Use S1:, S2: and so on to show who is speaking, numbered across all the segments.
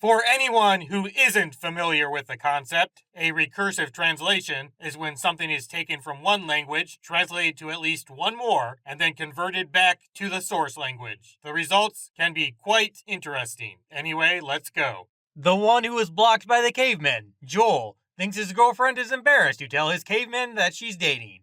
S1: For anyone who isn't familiar with the concept, a recursive translation is when something is taken from one language, translated to at least one more, and then converted back to the source language. The results can be quite interesting. Anyway, let's go. The one who was blocked by the cavemen, Joel, thinks his girlfriend is embarrassed to tell his cavemen that she's dating.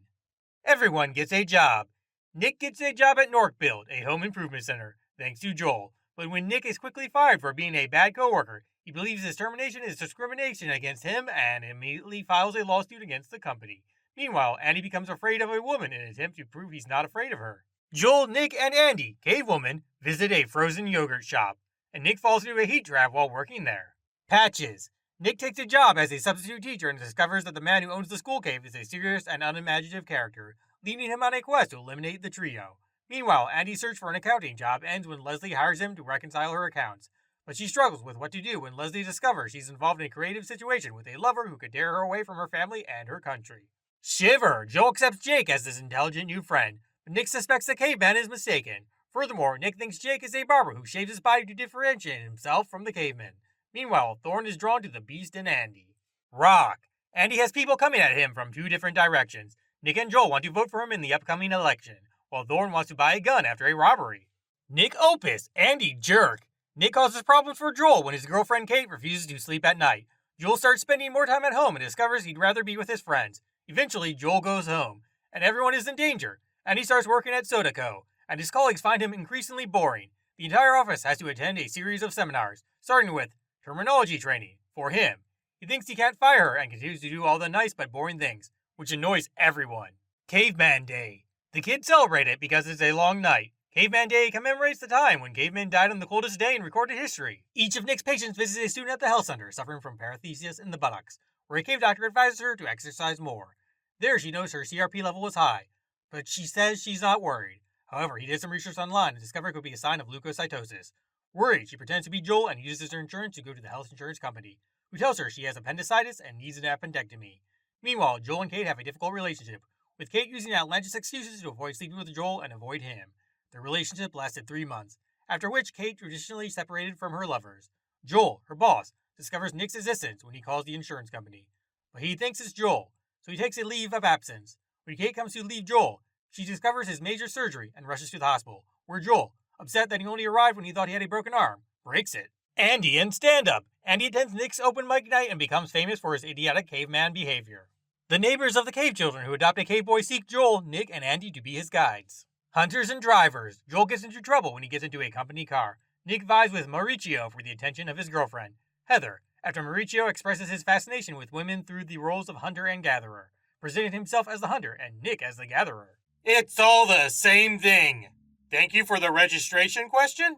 S1: Everyone gets a job. Nick gets a job at Norkbuild, a home improvement center, thanks to Joel. But when Nick is quickly fired for being a bad coworker, he believes his termination is discrimination against him and immediately files a lawsuit against the company. Meanwhile, Andy becomes afraid of a woman in an attempt to prove he's not afraid of her. Joel, Nick, and Andy, Cavewoman, visit a frozen yogurt shop, and Nick falls into a heat trap while working there. Patches. Nick takes a job as a substitute teacher and discovers that the man who owns the school cave is a serious and unimaginative character, leading him on a quest to eliminate the trio. Meanwhile, Andy's search for an accounting job ends when Leslie hires him to reconcile her accounts, but she struggles with what to do when Leslie discovers she's involved in a creative situation with a lover who could tear her away from her family and her country. Shiver! Joel accepts Jake as his intelligent new friend, but Nick suspects the caveman is mistaken. Furthermore, Nick thinks Jake is a barber who shaves his body to differentiate himself from the caveman. Meanwhile, Thorne is drawn to the beast in Andy. Rock. Andy has people coming at him from two different directions. Nick and Joel want to vote for him in the upcoming election, while Thorne wants to buy a gun after a robbery. Nick Opus. Andy jerk. Nick causes problems for Joel when his girlfriend Kate refuses to sleep at night. Joel starts spending more time at home and discovers he'd rather be with his friends. Eventually, Joel goes home, and everyone is in danger. Andy starts working at Sodaco, and his colleagues find him increasingly boring. The entire office has to attend a series of seminars, starting with terminology training for him. He thinks he can't fire her and continues to do all the nice but boring things, which annoys everyone. Caveman Day. The kids celebrate it because it's a long night. Caveman Day commemorates the time when cavemen died on the coldest day in recorded history. Each of Nick's patients visits a student at the health center suffering from paresthesia in the buttocks, where a cave doctor advises her to exercise more. There she knows her CRP level is high, but she says she's not worried. However, he did some research online and discovered it could be a sign of leukocytosis. Worried, she pretends to be Joel and uses her insurance to go to the health insurance company, who tells her she has appendicitis and needs an appendectomy. Meanwhile, Joel and Kate have a difficult relationship, with Kate using outlandish excuses to avoid sleeping with Joel and avoid him. Their relationship lasted 3 months, after which Kate traditionally separated from her lovers. Joel, her boss, discovers Nick's existence when he calls the insurance company, but he thinks it's Joel, so he takes a leave of absence. When Kate comes to leave Joel, she discovers his major surgery and rushes to the hospital, where Joel, upset that he only arrived when he thought he had a broken arm, breaks it. Andy in stand-up. Andy attends Nick's open mic night and becomes famous for his idiotic caveman behavior. The neighbors of the cave children who adopt a cave boy seek Joel, Nick, and Andy to be his guides. Hunters and drivers. Joel gets into trouble when he gets into a company car. Nick vies with Mauricio for the attention of his girlfriend, Heather, after Mauricio expresses his fascination with women through the roles of hunter and gatherer, presenting himself as the hunter and Nick as the gatherer. It's all the same thing. Thank you for the registration question?